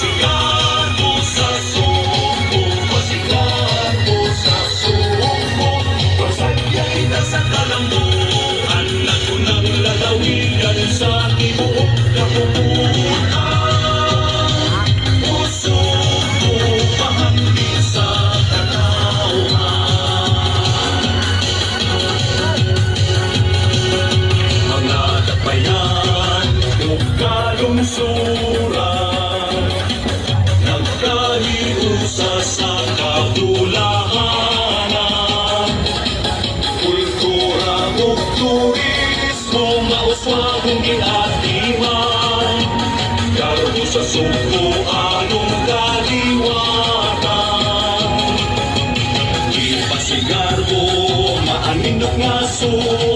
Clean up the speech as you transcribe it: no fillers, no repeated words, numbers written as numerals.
Pasigar mo sa suko, pasigar mo sa suko. Pagsadya'y nasa kalambuan, nagunang lalawigan sa tibuok kapupunan. Puso mo pahangin sa tanawhan. Mga dakbayan, kalungsuran, nagkahiusa sa kadulahanan. Kultura o turismo, mauswagong ginatiman, kargo sa suko anong kaliwatan. Ipasigar mo, maanindok nga suko,